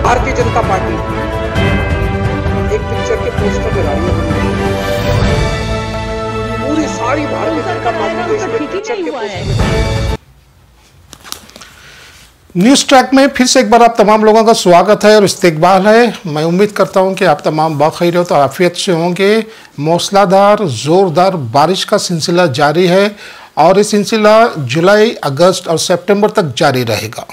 Bharatiya Janata party एक picture के poster लगा रही है, पूरी सारी भारतीय जनता पार्टी देश में पिक्चर के पोस्टर। न्यूज ट्रैक में फिर से एक बार आप तमाम लोगों का स्वागत है और इस्तकबाल है। मैं उम्मीद करता हूं कि आप तमाम बखैरियत और आफियत से होंगे। मौसलाधार जोरदार बारिश का सिलसिला जारी है और ये सिलसिला जुलाई, अगस्त और सितंबर तक जारी रहेगा।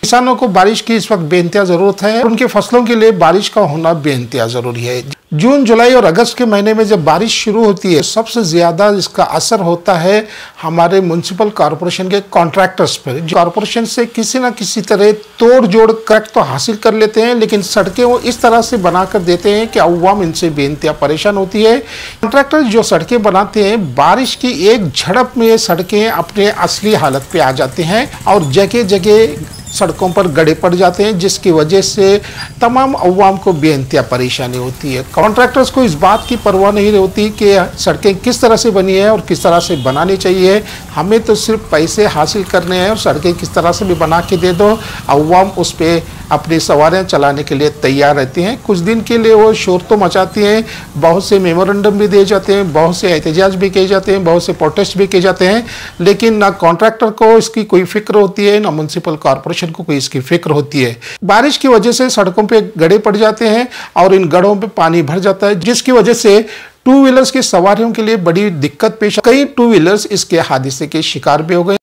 किसानों को बारिश की इस वक्त बेइंतहा ज़रूरत है। उनके फसलों के लिए बारिश का होना बेइंतहा ज़रूरी है। जून, जुलाई और अगस्त के महीने में जब बारिश शुरू होती है, सबसे ज़्यादा इसका असर होता है हमारे म्युनिसिपल कॉरपोरेशन के कॉन्ट्रैक्टर्स पर। कॉरपोरेशन से किसी न किसी तरह तोड़ जोड़ क्रैक तो हासिल कर लेते हैं, लेकिन सड़कें वो इस तरह से बना कर देते हैं कि अवाम इनसे बेइंतहा परेशान होती है। कॉन्ट्रैक्टर जो सड़कें बनाते हैं, बारिश की एक झड़प में ये सड़कें अपने असली हालत पे आ जाती हैं और जगह जगह सड़कों पर गड्ढे पड़ जाते हैं, जिसकी वजह से तमाम अवाम को बेइंतहा परेशानी होती है। कॉन्ट्रैक्टर्स को इस बात की परवाह नहीं होती कि सड़कें किस तरह से बनी है और किस तरह से बनानी चाहिए। हमें तो सिर्फ पैसे हासिल करने हैं और सड़कें किस तरह से भी बना के दे दो। अवाम उस पर अपनी सवारियाँ चलाने के लिए तैयार रहती हैं। कुछ दिन के लिए वो शोर तो मचाती हैं, बहुत से मेमोरेंडम भी दिए जाते हैं, बहुत से एहतजाज भी किए जाते हैं, बहुत से प्रोटेस्ट भी किए जाते हैं, लेकिन ना कॉन्ट्रैक्टर को इसकी कोई फिक्र होती है, ना म्युनिसिपल कॉरपोरेशन को कोई इसकी फिक्र होती है। बारिश की वजह से सड़कों पे गड्ढे पड़ जाते हैं और इन गड्ढों पे पानी भर जाता है, जिसकी वजह से टू व्हीलर्स की सवारियों के लिए बड़ी दिक्कत पेश। कई टू व्हीलर्स इसके हादसे के शिकार भी हो गए।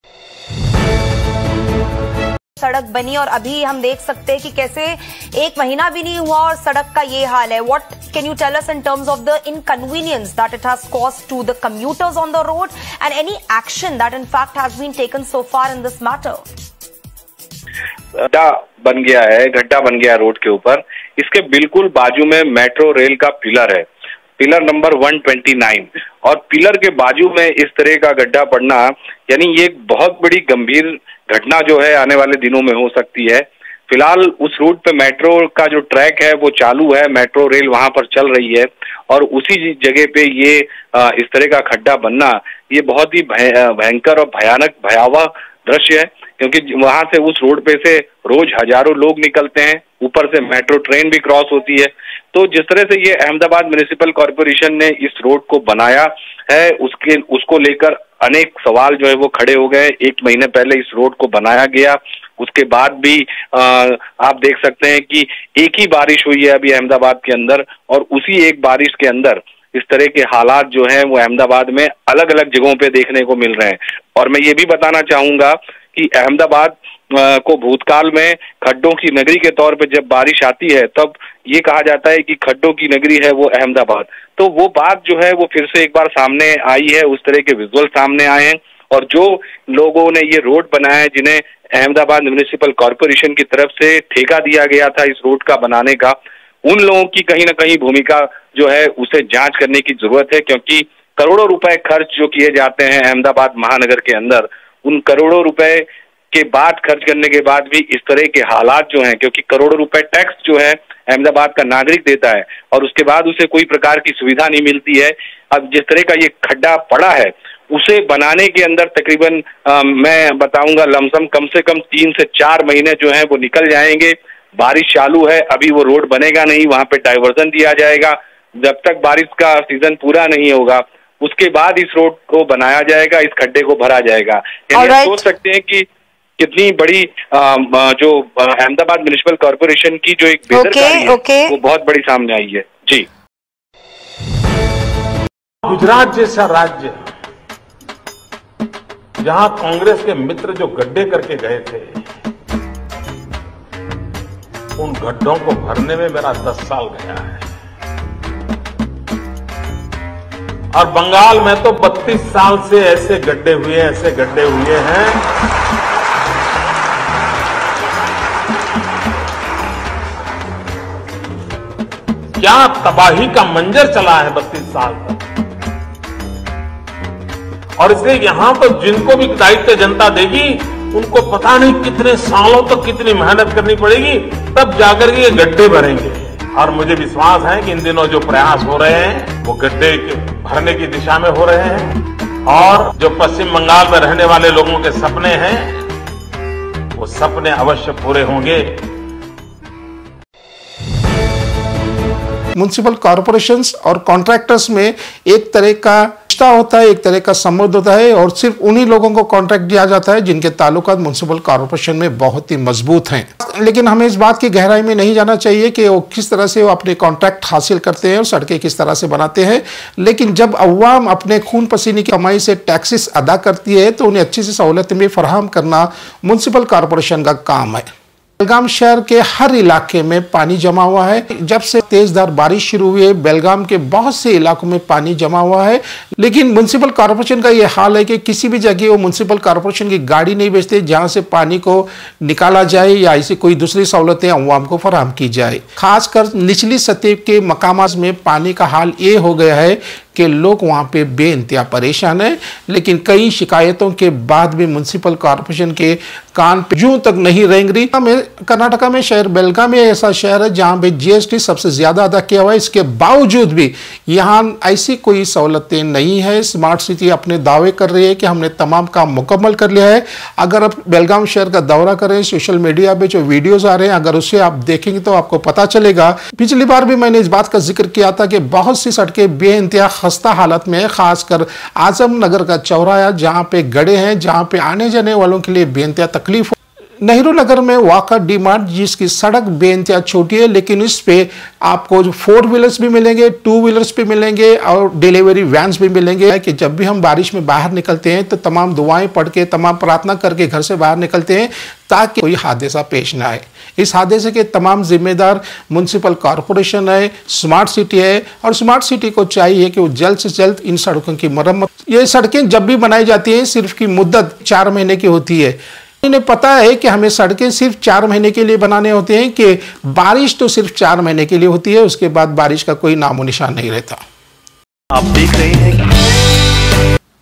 सड़क बनी और अभी हम देख सकते हैं कि कैसे एक महीना भी नहीं हुआ और सड़क का ये हाल है। What can you tell us in terms of the inconvenience that it has caused to the commuters on the road and any action that in fact has been taken so far in this matter? गड्ढा बन गया है, गड्ढा बन गया road के ऊपर। इसके बिल्कुल बाजू में मेट्रो रेल का पिलर है, पिलर नंबर 129, और पिलर के बाजू में इस तरह का गड्ढा पड़ना, यानी ये बहुत बड़ी गंभीर घटना जो है आने वाले दिनों में हो सकती है। फिलहाल उस रूट पे मेट्रो का जो ट्रैक है वो चालू है, मेट्रो रेल वहां पर चल रही है और उसी जगह पे ये इस तरह का खड्डा बनना, ये बहुत ही भयंकर और भयानक भयावह दृश्य है, क्योंकि वहां से उस रोड पे से रोज हजारों लोग निकलते हैं, ऊपर से मेट्रो ट्रेन भी क्रॉस होती है। तो जिस तरह से ये अहमदाबाद म्युनिसिपल कॉर्पोरेशन ने इस रोड को बनाया है, उसको लेकर अनेक सवाल जो है वो खड़े हो गए। एक महीने पहले इस रोड को बनाया गया, उसके बाद भी आप देख सकते हैं कि एक ही बारिश हुई है अभी अहमदाबाद के अंदर, और उसी एक बारिश के अंदर इस तरह के हालात जो हैं वो अहमदाबाद में अलग अलग जगहों पे देखने को मिल रहे हैं। और मैं ये भी बताना चाहूंगा कि अहमदाबाद को भूतकाल में खड्डों की नगरी के तौर पे जब बारिश आती है तब ये कहा जाता है कि खड्डों की नगरी है वो अहमदाबाद। तो वो बात जो है वो फिर से एक बार सामने आई है, उस तरह के विजुअल सामने आए हैं, और जो लोगों ने ये रोड बनाया है, जिन्हें अहमदाबाद म्युनिसिपल कॉर्पोरेशन की तरफ से ठेका दिया गया था इस रोड का बनाने का, उन लोगों की कहीं ना कहीं भूमिका जो है उसे जांच करने की जरूरत है, क्योंकि करोड़ों रुपए खर्च जो किए जाते हैं अहमदाबाद महानगर के अंदर, उन करोड़ों रुपए के बाद खर्च करने के बाद भी इस तरह के हालात जो हैं, क्योंकि करोड़ों रुपए टैक्स जो है अहमदाबाद का नागरिक देता है और उसके बाद उसे कोई प्रकार की सुविधा नहीं मिलती है। अब जिस तरह का ये खड्डा पड़ा है, उसे बनाने के अंदर तकरीबन मैं बताऊंगा लमसम कम से कम 3 से 4 महीने जो है वो निकल जाएंगे। बारिश चालू है, अभी वो रोड बनेगा नहीं, वहां पे डाइवर्जन दिया जाएगा। जब तक बारिश का सीजन पूरा नहीं होगा उसके बाद इस रोड को बनाया जाएगा, इस खड्डे को भरा जाएगा। यानी सोच सकते हैं कि कितनी बड़ी जो अहमदाबाद म्युनिसिपल कॉर्पोरेशन की जो एक बेदरकारी है वो बहुत बड़ी सामने आई है। जी, गुजरात जैसा राज्य जहां कांग्रेस के मित्र जो गड्ढे करके गए थे, उन गड्ढों को भरने में मेरा 10 साल गया है, और बंगाल में तो 32 साल से ऐसे गड्ढे हुए हैं क्या तबाही का मंजर चला है 32 साल तक। और इसलिए यहां तो जिनको भी दायित्व जनता देगी, उनको पता नहीं कितने सालों तक कितनी मेहनत करनी पड़ेगी, तब जाकर के ये गड्ढे भरेंगे। और मुझे विश्वास है कि इन दिनों जो प्रयास हो रहे हैं वो गड्ढे भरने की दिशा में हो रहे हैं, और जो पश्चिम बंगाल में रहने वाले लोगों के सपने हैं वो सपने अवश्य पूरे होंगे। म्युनिसिपल कॉरपोरेशंस और कॉन्ट्रैक्टर्स में एक तरह का रिश्ता होता है, एक तरह का संबंध होता है और सिर्फ उन्हीं लोगों को कॉन्ट्रैक्ट दिया जाता है जिनके ताल्लुकात म्युनिसिपल कॉरपोरेशन में बहुत ही मजबूत हैं। लेकिन हमें इस बात की गहराई में नहीं जाना चाहिए कि वो किस तरह से वो अपने कॉन्ट्रैक्ट हासिल करते हैं और सड़कें किस तरह से बनाते हैं। लेकिन जब अवाम अपने खून पसीने की कमाई से टैक्सेस अदा करती है तो उन्हें अच्छी सी सहूलतें भी फराहम करना म्युनिसिपल कॉरपोरेशन का काम है। बेलगाम शहर के हर इलाके में पानी जमा हुआ है। जब से तेजधार बारिश शुरू हुई है बेलगाम के बहुत से इलाकों में पानी जमा हुआ है। लेकिन म्युनिसिपल कॉरपोरेशन का यह हाल है कि किसी भी जगह वो म्युनिसिपल कॉरपोरेशन की गाड़ी नहीं भेजते जहां से पानी को निकाला जाए या ऐसी कोई दूसरी सहूलतें अवाम को फराहम की जाए। खासकर निचली सतह के मकामात में पानी का हाल ये हो गया है कि लोग वहाँ पे बेइंतहा परेशान है। लेकिन कई शिकायतों के बाद भी म्युनिसिपल कॉरपोरेशन के कान पे जूं तक नहीं रेंग रही। कर्नाटका में शहर बेलगाम में ऐसा शहर है जहाँ पे जीएसटी सबसे ज्यादा अदा किया हुआ है। इसके बावजूद भी यहाँ ऐसी कोई सहूलतें नहीं है। स्मार्ट सिटी अपने दावे कर रही है कि हमने तमाम काम मुकम्मल कर लिया है। अगर आप बेलगाम शहर का दौरा करें, सोशल मीडिया पे जो वीडियोज आ रहे हैं अगर उसे आप देखेंगे तो आपको पता चलेगा। पिछली बार भी मैंने इस बात का जिक्र किया था कि बहुत सी सड़कें बेइंतहा खस्ता हालत में है। खासकर आजमनगर का चौराहा जहां पे गड्ढे हैं, जहां पे आने जाने वालों के लिए बेइंतहा तकलीफ। नेहरू नगर में वाका डी मार्ट जिसकी सड़क बेइंतहा छोटी है लेकिन इस पे आपको 4 व्हीलर्स भी मिलेंगे, 2 व्हीलर्स भी मिलेंगे और डिलीवरी वैन्स भी मिलेंगे। कि जब भी हम बारिश में बाहर निकलते हैं तो तमाम दुआएं पढ़ के तमाम प्रार्थना करके घर से बाहर निकलते हैं ताकि कोई हादसा पेश ना आए। इस हादसे के तमाम जिम्मेदार म्युनिसिपल कॉरपोरेशन है, स्मार्ट सिटी है और स्मार्ट सिटी को चाहिए कि वो जल्द से जल्द इन सड़कों की मरम्मत। ये सड़कें जब भी बनाई जाती हैं सिर्फ की मुद्दत 4 महीने की होती है। इन्हें पता है कि हमें सड़कें सिर्फ 4 महीने के लिए बनाने होते हैं कि बारिश तो सिर्फ 4 महीने के लिए होती है, उसके बाद बारिश का कोई नामो निशान नहीं रहता। आप देख रहे हैं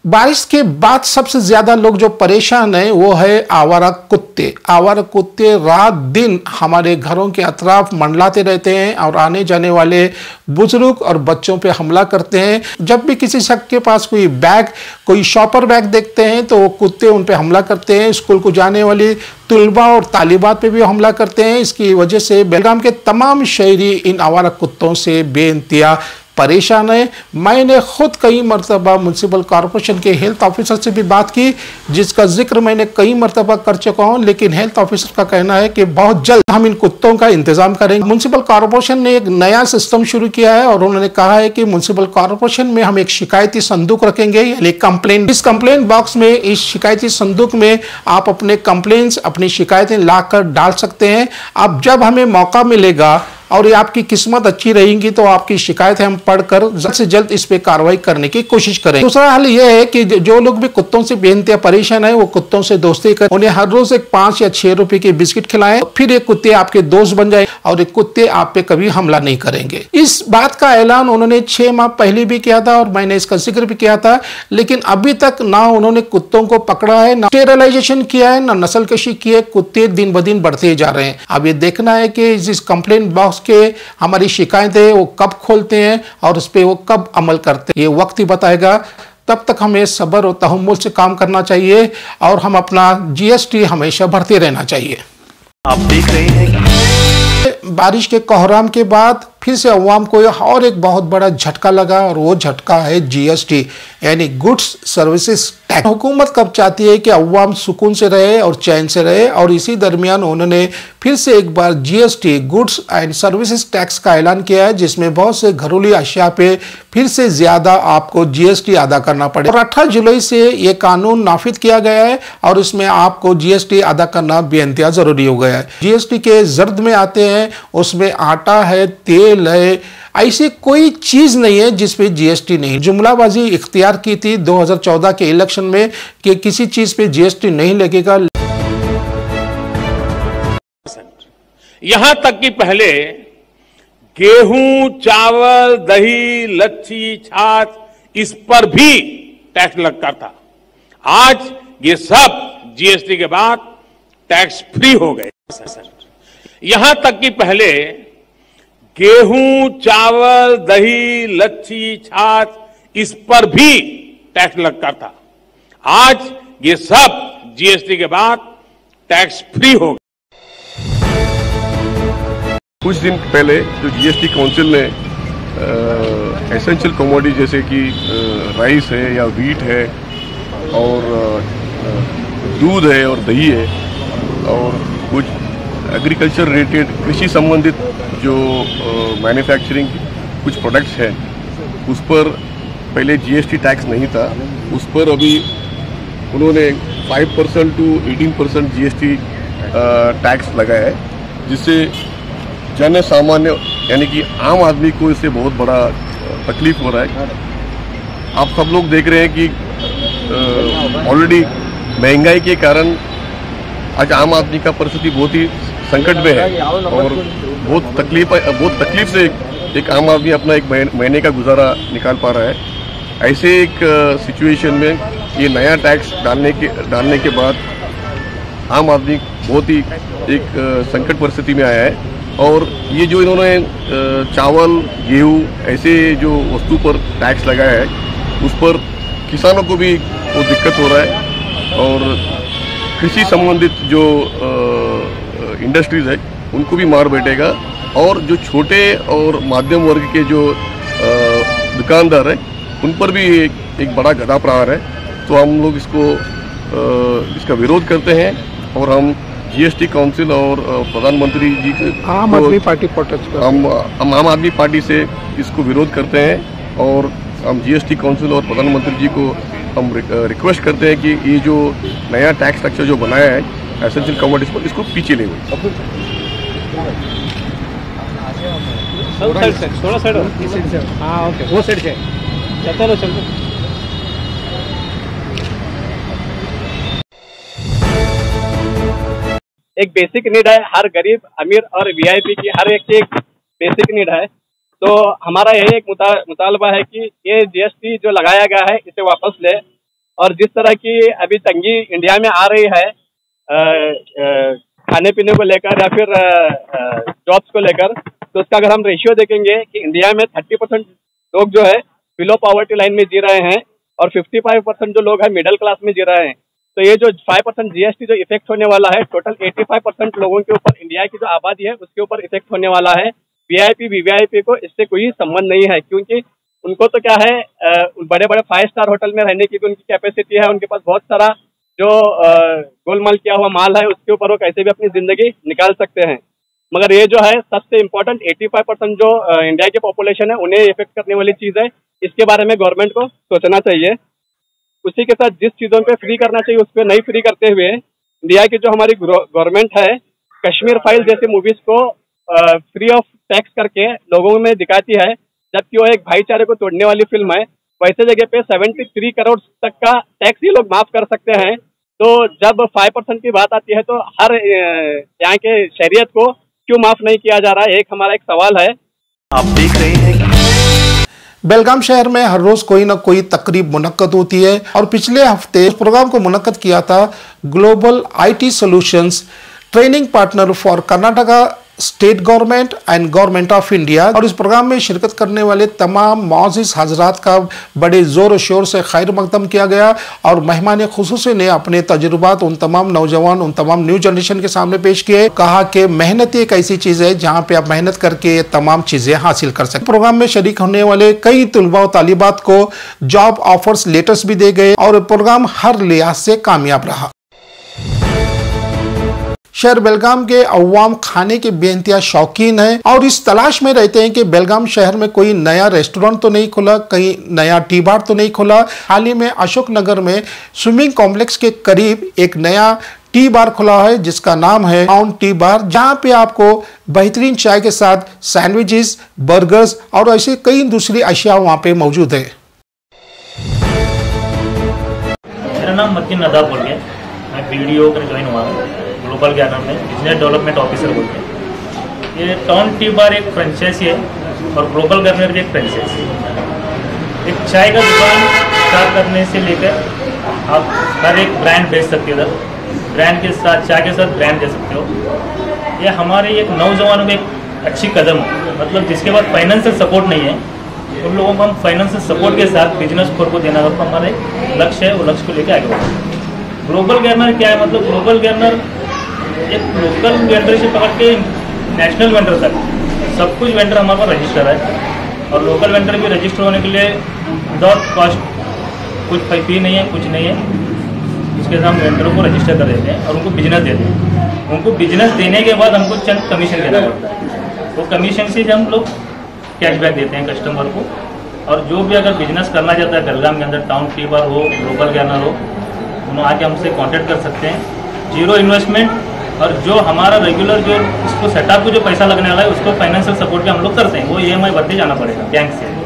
बारिश के बाद सबसे ज्यादा लोग जो परेशान हैं वो है आवारा कुत्ते। आवारा कुत्ते रात दिन हमारे घरों के अतराफ मंडलाते रहते हैं और आने जाने वाले बुजुर्ग और बच्चों पे हमला करते हैं। जब भी किसी शख्स के पास कोई बैग, कोई शॉपर बैग देखते हैं तो वो कुत्ते उन पे हमला करते हैं। स्कूल को जाने वाली तुलबा और तालिबात पे भी हमला करते हैं। इसकी वजह से बेलगाम के तमाम शहरी इन आवारा कुत्तों से बेइंतहा परेशान है। मैंने खुद कई मरतबा म्युनिसिपल कॉरपोरेशन के हेल्थ ऑफिसर से भी बात की जिसका जिक्र मैंने कई मरतबा कर चुका हूं, लेकिन हेल्थ ऑफिसर का कहना है कि बहुत जल्द हम इन कुत्तों का इंतजाम करेंगे। म्युनिसिपल कॉरपोरेशन ने एक नया सिस्टम शुरू किया है और उन्होंने कहा है कि म्युनिसिपल कॉरपोरेशन में हम एक शिकायती संदूक रखेंगे, यानी कंप्लेंट। इस कंप्लेंट बॉक्स में, इस शिकायती संदूक में आप अपने कंप्लेंट्स, अपनी शिकायतें लाकर डाल सकते हैं। अब जब हमें मौका मिलेगा और ये आपकी किस्मत अच्छी रहेगी तो आपकी शिकायत हम पढ़कर जल्द से जल्द इस पे कार्रवाई करने की कोशिश करें। दूसरा हल यह है कि जो लोग भी कुत्तों से बेइंतहा परेशान है वो कुत्तों से दोस्ती करें। उन्हें हर रोज एक 5 या 6 रुपए के बिस्किट खिलाएं, फिर ये कुत्ते आपके दोस्त बन जाए और ये कुत्ते आप पे कभी हमला नहीं करेंगे। इस बात का ऐलान उन्होंने 6 माह पहले भी किया था और मैंने इसका जिक्र भी किया था, लेकिन अभी तक ना उन्होंने कुत्तों को पकड़ा है, ना स्टेरिलाइजेशन किया है, ना नस्लकशी की है। कुत्ते दिन ब दिन बढ़ते जा रहे हैं। अब ये देखना है कि इस कंप्लेंट बॉक्स के हमारी शिकायतें वो कब खोलते हैं और उस पर वो कब अमल करते हैं, ये वक्त ही बताएगा। तब तक हमें सब्र और तहम्मुल से काम करना चाहिए और हम अपना जीएसटी हमेशा भरते रहना चाहिए। आप देख रहे हैं बारिश के कोहराम के बाद फिर से अवाम को और एक बहुत बड़ा झटका लगा और वो झटका है जीएसटी, यानी गुड्स सर्विसेज टैक्स। हुकूमत कब चाहती है कि अवाम सुकून से रहे और चैन से रहे, और इसी दरमियान उन्होंने फिर से एक बार GST, goods and services tax का ऐलान किया है जिसमें बहुत से घरेलू अशिया पे फिर से ज्यादा आपको जीएसटी अदा करना पड़ेगा। और 18 जुलाई से ये कानून नाफिज किया गया है और इसमें आपको जीएसटी अदा करना बेइंतहा जरूरी हो गया है। जीएसटी के जर्द में आते हैं, उसमें आटा है, तेल है, ऐसी कोई चीज नहीं है जिसपे जीएसटी नहीं। जुमलाबाजी इख्तियार की थी 2014 के इलेक्शन में कि किसी चीज पे जीएसटी नहीं लगेगा। यहां तक कि पहले गेहूं, चावल, दही, लच्छी, छाछ, इस पर भी टैक्स लगता था। आज ये सब जीएसटी के बाद टैक्स फ्री हो गए। यहां तक कि पहले गेहूं, चावल, दही, लच्छी, छाछ, इस पर भी टैक्स लगता था। आज ये सब जीएसटी के बाद टैक्स फ्री हो गए। कुछ दिन पहले जो जीएसटी काउंसिल ने एसेंशियल कमोडिटी जैसे कि राइस है या वीट है और दूध है और दही है और कुछ एग्रीकल्चर रिलेटेड कृषि संबंधित जो मैन्युफैक्चरिंग कुछ प्रोडक्ट्स हैं उस पर पहले जीएसटी टैक्स नहीं था, उस पर अभी उन्होंने 5% to 18% जीएसटी टैक्स लगाया है, जिससे जन सामान्य यानी कि आम आदमी को इससे बहुत बड़ा तकलीफ हो रहा है। आप सब लोग देख रहे हैं कि ऑलरेडी महंगाई के कारण आज आम आदमी का परिस्थिति बहुत ही संकट में है और बहुत तकलीफ से एक आम आदमी अपना एक महीने का गुजारा निकाल पा रहा है। ऐसे एक सिचुएशन में ये नया टैक्स डालने के बाद आम आदमी बहुत ही एक संकट परिस्थिति में आया है और ये जो इन्होंने चावल गेहूँ ऐसे जो वस्तु पर टैक्स लगाया है उस पर किसानों को भी बहुत दिक्कत हो रहा है और कृषि संबंधित जो इंडस्ट्रीज है उनको भी मार बैठेगा और जो छोटे और मध्यम वर्ग के जो दुकानदार हैं उन पर भी एक बड़ा गधा प्रहार है। तो हम लोग इसका विरोध करते हैं और हम जीएसटी काउंसिल और प्रधानमंत्री जी आम आदमी पार्टी प्रोटेस्ट हम आम आदमी पार्टी से इसको विरोध करते हैं और हम जीएसटी काउंसिल और प्रधानमंत्री जी को हम रिक्वेस्ट करते हैं कि ये जो नया टैक्स स्ट्रक्चर जो बनाया है एसेंशियल कमोडिटीज पर इसको पीछे ले थोड़ा साइड हाँ ओके वो साइड से चलो चलो। एक बेसिक नीड है, हर गरीब अमीर और वीआईपी की हर एक बेसिक नीड है। तो हमारा यही एक मुतालबा है कि ये जीएसटी जो लगाया गया है इसे वापस ले और जिस तरह की अभी तंगी इंडिया में आ रही है खाने पीने को लेकर या फिर जॉब्स को लेकर, तो उसका अगर हम रेशियो देखेंगे कि इंडिया में 30% लोग जो है बिलो पॉवर्टी लाइन में जी रहे हैं और 55% जो लोग हैं मिडिल क्लास में जी रहे हैं। तो ये जो 5% जीएसटी जो इफेक्ट होने वाला है टोटल 85% लोगों के ऊपर, इंडिया की जो आबादी है उसके ऊपर इफेक्ट होने वाला है। वीआईपी वीवीआईपी को इससे कोई संबंध नहीं है क्योंकि उनको तो क्या है बड़े बड़े 5 स्टार होटल में रहने की भी उनकी कैपेसिटी है, उनके पास बहुत सारा जो गोलमाल किया हुआ माल है उसके ऊपर वो कैसे भी अपनी जिंदगी निकाल सकते हैं। मगर ये जो है सबसे इम्पोर्टेंट 85% जो इंडिया की पॉपुलेशन है उन्हें इफेक्ट करने वाली चीज़ है, इसके बारे में गवर्नमेंट को सोचना चाहिए। उसी के साथ जिस चीज़ों पे फ्री करना चाहिए उस पर नहीं फ्री करते हुए इंडिया की जो हमारी गवर्नमेंट है कश्मीर फाइल जैसे मूवीज को फ्री ऑफ टैक्स करके लोगों में दिखाती है, जबकि वो एक भाईचारे को तोड़ने वाली फिल्म है। वैसे जगह पे 73 करोड़ तक का टैक्स ये लोग माफ कर सकते हैं। तो जब 5% की बात आती है तो हर यहाँ के शरीयत को क्यों माफ नहीं किया जा रहा है, एक हमारा एक सवाल है। आप देख रहे हैं बेलगाम शहर में हर रोज कोई न कोई तकरीब मुनक्कद होती है और पिछले हफ्ते इस प्रोग्राम को मुनक्कद किया था global IT solutions training partner for Karnataka state government and government of India. और इस प्रोग्राम में शिरकत करने वाले तमाम मौजूद हजरात का बड़े जोर शोर से खैर मकदम किया गया और मेहमान खुसूसी ने अपने तजुर्बात उन तमाम नौजवान उन तमाम न्यू जनरेशन के सामने पेश किए। कहा कि मेहनत एक ऐसी चीज़ है जहाँ पे आप मेहनत करके ये तमाम चीज़ें हासिल कर सकते। प्रोग्राम में शरीक होने वाले कई तलबा और तालिबात को जॉब ऑफर्स लेटर्स भी दे गए और प्रोग्राम हर लिहाज से कामयाब रहा। शहर बेलगाम के अवाम खाने के बेइंतहा शौकीन हैं और इस तलाश में रहते हैं कि बेलगाम शहर में कोई नया रेस्टोरेंट तो नहीं खुला, कहीं नया टी बार तो नहीं खुला। हाल ही में अशोक नगर में स्विमिंग कॉम्प्लेक्स के करीब एक नया टी बार खुला है जिसका नाम है माउंट टी बार, जहां पे आपको बेहतरीन चाय के साथ सैंडविचेस, बर्गर्स और ऐसे कई दूसरी अशिया वहां पे मौजूद है। मेरा नाम मतीन नदाब बोल गया, मैं BDO का ज्वाइन हुआ हूँ ग्लोबल गैनर में बिजनेस डेवलपमेंट ऑफिसर बोलते हैं। ये टाउन टी बार एक फ्रेंचाइजी है और ग्लोबल गैनर भी एक फ्रेंचाइजी है। एक चाय का दुकान स्टार्ट करने से लेकर आप हर एक ब्रांड बेच सकते हो, इधर ब्रांड के साथ चाय के साथ ब्रांड दे सकते हो। ये हमारे एक नौजवानों का एक अच्छी कदम है, मतलब जिसके पास फाइनेंशियल सपोर्ट नहीं है उन लोगों को हम फाइनेंशियल सपोर्ट के साथ बिजनेस को देना तो हमारा एक लक्ष्य है, वो लक्ष्य को लेकर आगे बढ़े। ग्लोबल गैनर क्या है, मतलब ग्लोबल गैनर एक लोकल वेंडर से पकड़ के नेशनल वेंडर तक सब कुछ वेंडर हमारे पास रजिस्टर है। और लोकल वेंडर भी रजिस्टर होने के लिए विदाउट कॉस्ट, कुछ फी नहीं है, कुछ नहीं है, उसके साथ हम वेंडरों को रजिस्टर कर देते हैं और उनको बिजनेस देते हैं। उनको बिजनेस देने के बाद हमको चंद कमीशन देना पड़ता है, तो कमीशन से हम लोग कैशबैक देते हैं कस्टमर को। और जो भी अगर बिजनेस करना चाहता है बेलगाम के अंदर, टाउन टी बार हो, लोकल गैनर हो, उन्होंने आके हमसे कांटेक्ट कर सकते हैं। 0 इन्वेस्टमेंट, और जो हमारा रेगुलर जो इसको सेटअप को जो पैसा लगने वाला है उसको फाइनेंशियल सपोर्ट भी हम लोग करते हैं, वो EMI भरते जाना पड़ेगा बैंक से।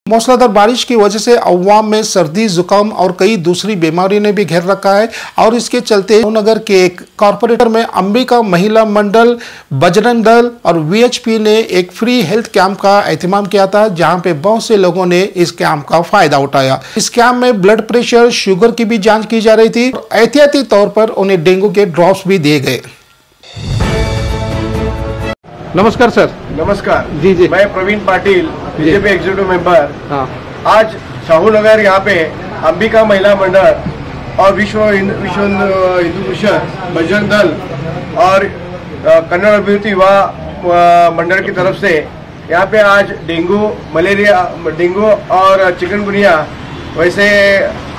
मूसलाधार बारिश की वजह से अवाम में सर्दी, जुकाम और कई दूसरी बीमारी ने भी घेर रखा है और इसके चलते नगर के एक कॉर्पोरेटर में अंबिका महिला मंडल, बजरंग दल और VHP ने एक फ्री हेल्थ कैंप का एहतमाम किया था, जहां पे बहुत से लोगों ने इस कैंप का फायदा उठाया। इस कैंप में ब्लड प्रेशर, शुगर की भी जाँच की जा रही थी। एहतियाती तौर पर उन्हें डेंगू के ड्रॉप्स भी दिए गए। नमस्कार सर। नमस्कार जी। मैं Praveen Patil, BJP executive member. हाँ। आज शाहू नगर यहाँ पे अंबिका महिला मंडल और विश्व हिंदू मिशन, बजरंग दल और कन्नड़ अभिवृद्धि युवा मंडल की तरफ से यहाँ पे आज डेंगू और चिकनगुनिया, वैसे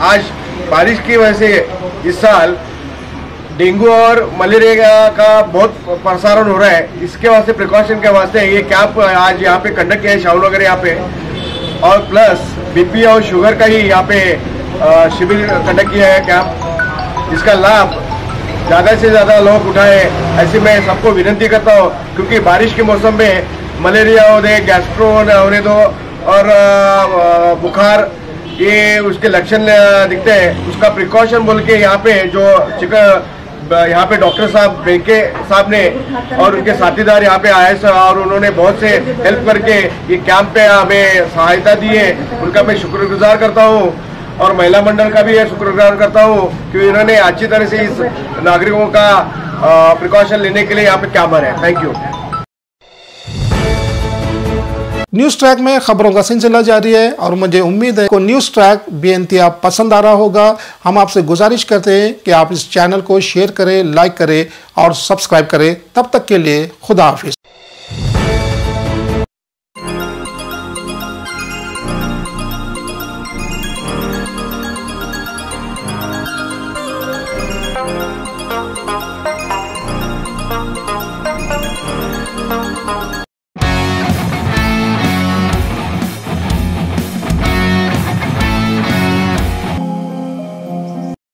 आज बारिश की वजह से इस साल डेंगू और मलेरिया का बहुत प्रसारण हो रहा है। इसके वास्ते प्रिकॉशन के वास्ते ये कैंप आज यहाँ पे कंडक्ट किया है शाहू नगर यहाँ पे, और प्लस BP और शुगर का ही यहाँ पे शिविर कंडक्ट किया है कैंप। इसका लाभ ज़्यादा से ज़्यादा लोग उठाए, ऐसे मैं सबको विनती करता हूँ, क्योंकि बारिश के मौसम में मलेरिया होने, गैस्ट्रो होने दो और बुखार, ये उसके लक्षण दिखते हैं। उसका प्रिकॉशन बोल के यहाँ पे जो यहाँ पे डॉक्टर साहब, बेंके साहब ने और उनके साथीदार यहाँ पे आए और उन्होंने बहुत से हेल्प करके ये कैंप पे हमें सहायता दी है, उनका मैं शुक्रगुजार करता हूँ। और महिला मंडल का भी शुक्रगुजार करता हूँ कि इन्होंने अच्छी तरह से इस नागरिकों का प्रिकॉशन लेने के लिए यहाँ पे कैंप भरा है। Thank you. न्यूज ट्रैक में खबरों का सिलसिला जारी है और मुझे उम्मीद है को न्यूज ट्रैक बेइंतहा पसंद आ रहा होगा। हम आपसे गुजारिश करते हैं कि आप इस चैनल को शेयर करें, लाइक करें और सब्सक्राइब करें। तब तक के लिए खुदा हाफिज।